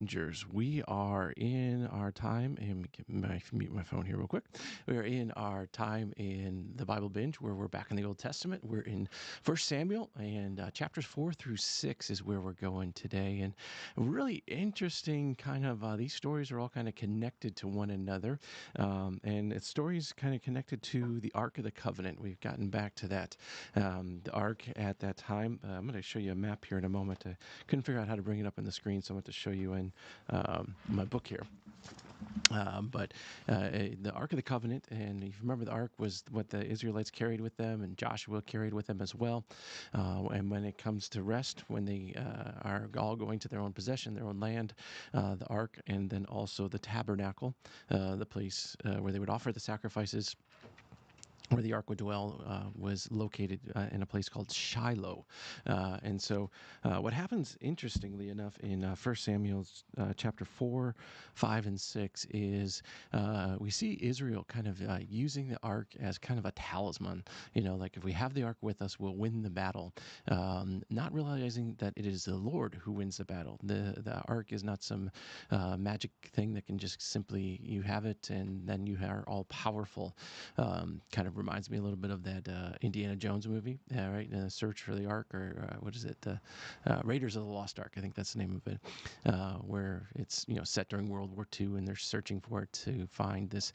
Bingers. We are in our time, and mute my phone here real quick. We are in our time in the Bible Binge, where we're back in the Old Testament. We're in First Samuel, and chapters 4 through 6 is where we're going today. And really interesting, kind of these stories are all kind of connected to one another, and it's stories kind of connected to the Ark of the Covenant. We've gotten back to that, the Ark at that time. I'm going to show you a map here in a moment. I couldn't figure out how to bring it up on the screen, so I'm going to show you in my book here. But the Ark of the Covenant, and if you remember, the Ark was what the Israelites carried with them, and Joshua carried with them as well. And when it comes to rest, when they are all going to their own possession, their own land, the Ark, and then also the tabernacle, the place where they would offer the sacrifices, where the ark would dwell, was located in a place called Shiloh. And so what happens, interestingly enough, in 1 Samuel chapter 4, 5, and 6 is we see Israel kind of using the ark as kind of a talisman. You know, like if we have the ark with us, we'll win the battle. Not realizing that it is the Lord who wins the battle. The ark is not some magic thing that can just simply, you have it and then you are all powerful. Kind of reminds me a little bit of that Indiana Jones movie, right? Search for the Ark, or what is it? Raiders of the Lost Ark, I think that's the name of it, where it's set during World War II, and they're searching for it to find this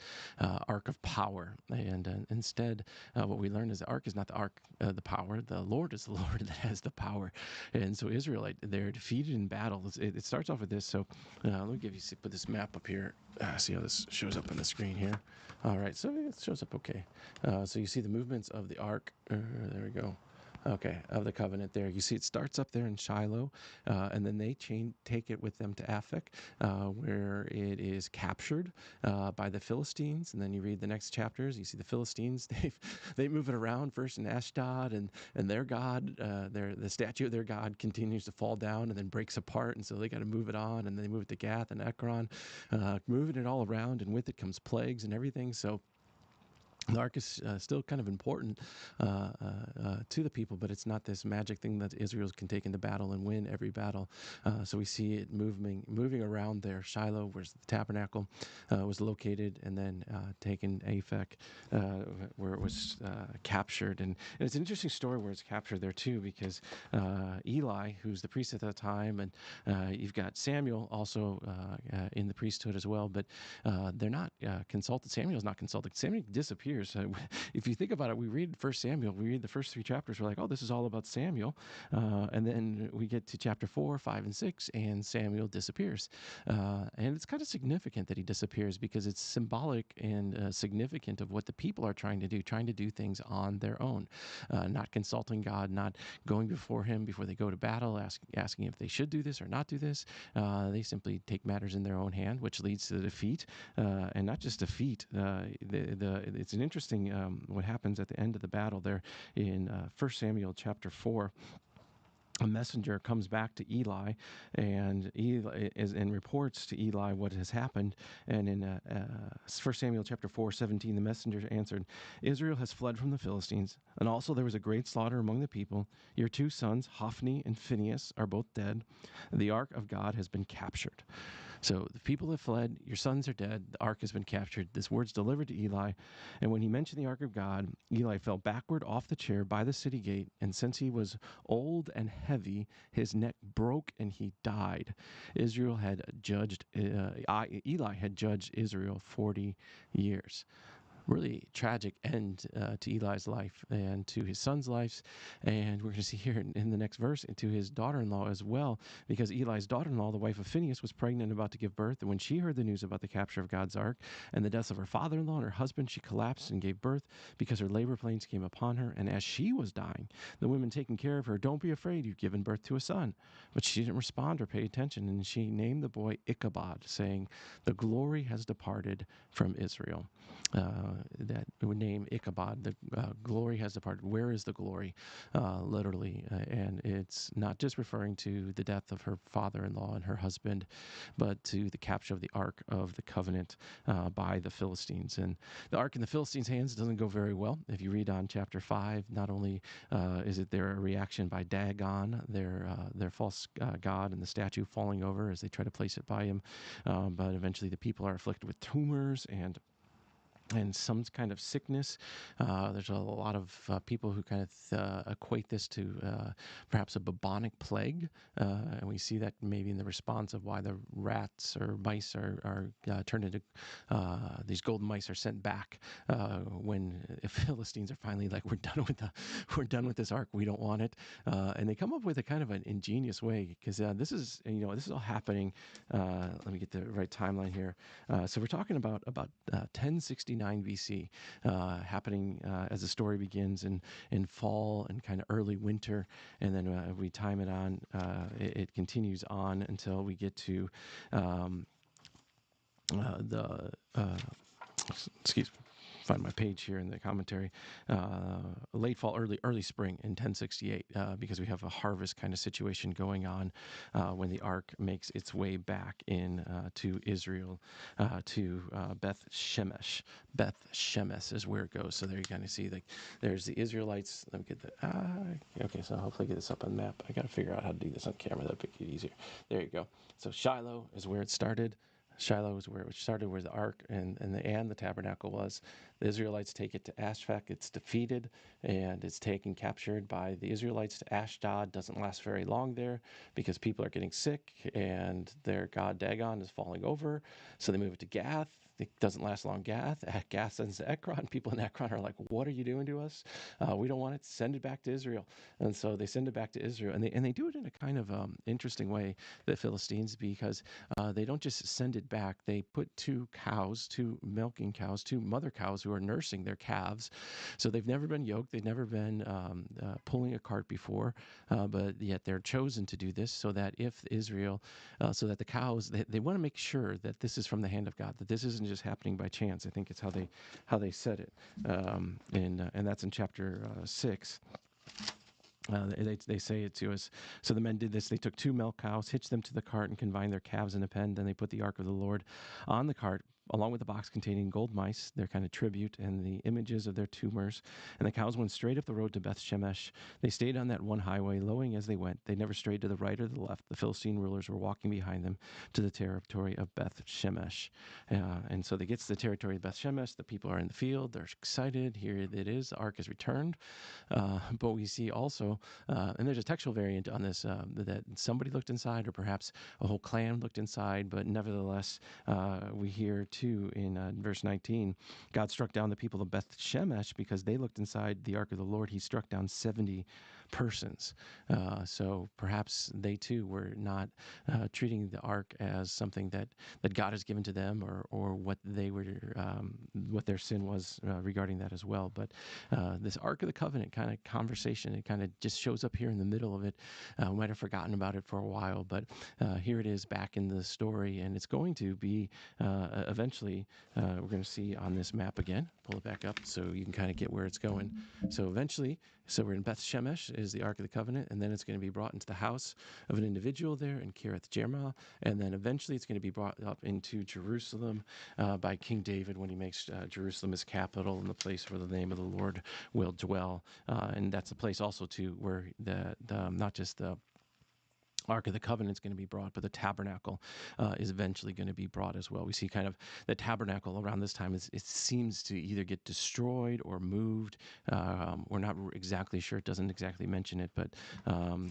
Ark of Power. And instead, what we learn is the Ark is not the Ark, the power. The Lord is the Lord that has the power. And so Israelite, they're defeated in battle. It starts off with this. So let me put this map up here. See how this shows up on the screen here. All right, so it shows up okay. So you see the movements of the ark. There we go. Okay, of the covenant there. You see it starts up there in Shiloh, and then they take it with them to Aphek, where it is captured by the Philistines. And then you read the next chapters, you see the Philistines, they move it around first in Ashdod, and their god, the statue of their god continues to fall down and then breaks apart, and so they got to move it on, and they move it to Gath and Ekron, moving it all around, and with it comes plagues and everything. So the ark is still kind of important to the people, but it's not this magic thing that Israel can take into battle and win every battle. So we see it moving around there. Shiloh, where the tabernacle was located, and then taken Aphek, where it was captured. And it's an interesting story where it's captured there too, because Eli, who's the priest at that time, and you've got Samuel also in the priesthood as well, but they're not consulted. Samuel's not consulted. Samuel disappears. If you think about it, we read 1 Samuel, we read the first 3 chapters, we're like, oh, this is all about Samuel. And then we get to chapter 4, 5, and 6, and Samuel disappears. And it's kind of significant that he disappears, because it's symbolic and significant of what the people are trying to do things on their own, not consulting God, not going before him before they go to battle, asking if they should do this or not do this. They simply take matters in their own hand, which leads to the defeat, and not just defeat. It's an interesting what happens at the end of the battle there in 1 Samuel chapter 4. A messenger comes back to Eli, and reports to Eli what has happened. And in 1 Samuel chapter 4:17, the messenger answered, "Israel has fled from the Philistines, and also there was a great slaughter among the people. Your 2 sons, Hophni and Phinehas, are both dead. The ark of God has been captured." So the people have fled, your sons are dead, the ark has been captured. This word's delivered to Eli. And when he mentioned the ark of God, Eli fell backward off the chair by the city gate. And since he was old and heavy, his neck broke and he died. Eli had judged Israel 40 years. Really tragic end to Eli's life and to his son's lives. And we're going to see here in the next verse, and to his daughter-in-law as well, because Eli's daughter-in-law, the wife of Phinehas, was pregnant and about to give birth. And when she heard the news about the capture of God's ark and the deaths of her father-in-law and her husband, she collapsed and gave birth, because her labor pains came upon her. And as she was dying, the women taking care of her, "Don't be afraid, you've given birth to a son." But she didn't respond or pay attention, and she named the boy Ichabod, saying, "The glory has departed from Israel." that would name Ichabod. The glory has departed. Where is the glory? Literally. And it's not just referring to the death of her father-in-law and her husband, but to the capture of the Ark of the Covenant by the Philistines. And the Ark in the Philistines' hands doesn't go very well. If you read on chapter 5, not only is it there a reaction by Dagon, their false god, and the statue falling over as they try to place it by him, but eventually the people are afflicted with tumors and some kind of sickness. There's a lot of people who kind of equate this to perhaps a bubonic plague, and we see that maybe in the response of why the rats or mice are turned into these golden mice are sent back when Philistines are finally like, we're done with this ark, we don't want it, and they come up with a kind of an ingenious way, because this is all happening. Let me get the right timeline here. So we're talking about 1069 BC, happening as the story begins in fall and kind of early winter, and then we time it on. It continues on until we get to the excuse me. Find my page here in the commentary. Late fall, early spring in 1068, because we have a harvest kind of situation going on when the ark makes its way back in to Israel, to Beth Shemesh. Beth Shemesh is where it goes. So there you kind of see there's the Israelites. Let me get the okay. So hopefully get this up on the map. I got to figure out how to do this on camera. That'd make it easier. There you go. So Shiloh is where it started. Shiloh is where it started, where the ark and the tabernacle was. The Israelites take it to Ashvac. It's defeated, and it's taken captured by the Israelites to Ashdod. Doesn't last very long there because people are getting sick, and their god Dagon is falling over. So they move it to Gath. It doesn't last long. Gath sends to Ekron. People in Ekron are like, "What are you doing to us? We don't want it. Send it back to Israel." And so they send it back to Israel, and they do it in a kind of interesting way, the Philistines, because they don't just send it back. They put two milking cows, two mother cows who are nursing their calves. So they've never been yoked. They've never been pulling a cart before, but yet they're chosen to do this so that if Israel, so that the cows, they want to make sure that this is from the hand of God, that this isn't just happening by chance. I think it's how they said it, and that's in chapter 6. They say it to us. So the men did this. They took two milk cows, hitched them to the cart, and confined their calves in a pen. Then they put the ark of the Lord on the cart, along with the box containing gold mice, their kind of tribute, and the images of their tumors. And the cows went straight up the road to Beth Shemesh. They stayed on that one highway, lowing as they went. They never strayed to the right or the left. The Philistine rulers were walking behind them to the territory of Beth Shemesh. And so they get to the territory of Beth Shemesh. The people are in the field. They're excited. Here it is. The ark is returned. But we see also, and there's a textual variant on this, that somebody looked inside, or perhaps a whole clan looked inside, but nevertheless, we hear too in verse 19, God struck down the people of Beth Shemesh because they looked inside the ark of the Lord. He struck down 70 persons. So perhaps they too were not treating the ark as something that God has given to them, or what they were, what their sin was regarding that as well. But this Ark of the Covenant kind of conversation, it kind of just shows up here in the middle of it. We might have forgotten about it for a while, but here it is back in the story, and it's going to be eventually, we're going to see on this map again. Pull it back up so you can kind of get where it's going. So eventually, so we're in Beth Shemesh is the Ark of the Covenant, and then it's going to be brought into the house of an individual there in Kiriath Jearim, and then eventually it's going to be brought up into Jerusalem by King David when he makes Jerusalem his capital and the place where the name of the Lord will dwell. And that's a place also too where the not just the Ark of the Covenant is going to be brought, but the tabernacle is eventually going to be brought as well. We see kind of the tabernacle around this time, it seems to either get destroyed or moved. We're not exactly sure. It doesn't exactly mention it, but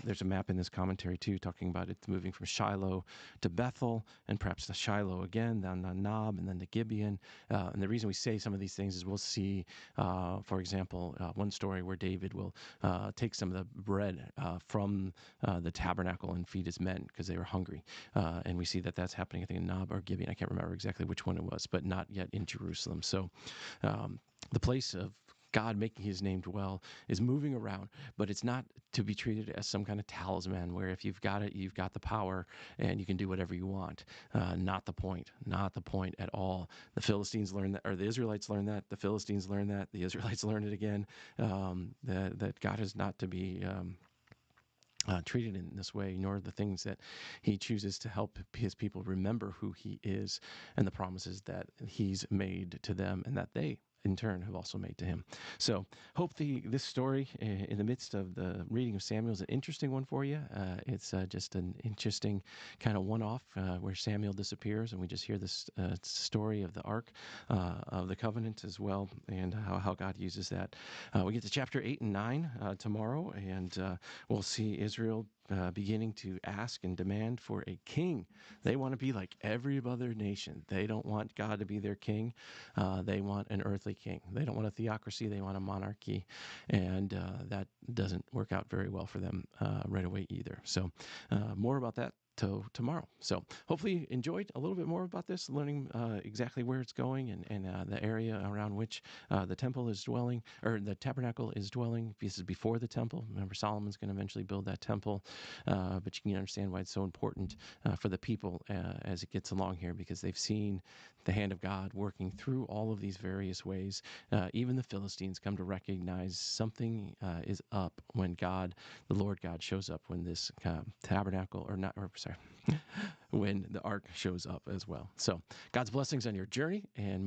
there's a map in this commentary too talking about it moving from Shiloh to Bethel, and perhaps to Shiloh again, then to Nob, and then to Gibeon. And the reason we say some of these things is we'll see, for example, one story where David will take some of the bread from the tabernacle and feed his men because they were hungry. And we see that that's happening, I think, in Nob or Gibeon. I can't remember exactly which one it was, but not yet in Jerusalem. So the place of God making his name dwell is moving around, but it's not to be treated as some kind of talisman where if you've got it, you've got the power and you can do whatever you want. Not the point. Not the point at all. The Philistines learned that, or the Israelites learned that. The Philistines learned that. The Israelites learned it again. That God is not to be treated in this way, nor the things that he chooses to help his people remember who he is and the promises that he's made to them and that they in turn have also made to him. So hope this story in the midst of the reading of Samuel is an interesting one for you. It's just an interesting kind of one-off where Samuel disappears and we just hear this story of the Ark of the Covenant as well, and how God uses that. We get to chapter 8 and 9 tomorrow, and we'll see Israel beginning to ask and demand for a king. They want to be like every other nation. They don't want God to be their king. They want an earthly king. They don't want a theocracy. They want a monarchy. And that doesn't work out very well for them right away either. So more about that tomorrow. So hopefully you enjoyed a little bit more about this, learning exactly where it's going and the area around which the temple is dwelling, or the tabernacle is dwelling. This is before the temple. Remember, Solomon's going to eventually build that temple, but you can understand why it's so important for the people as it gets along here, because they've seen the hand of God working through all of these various ways. Even the Philistines come to recognize something is up when God, the Lord God, shows up, when this tabernacle, when the ark shows up as well. So God's blessings on your journey, and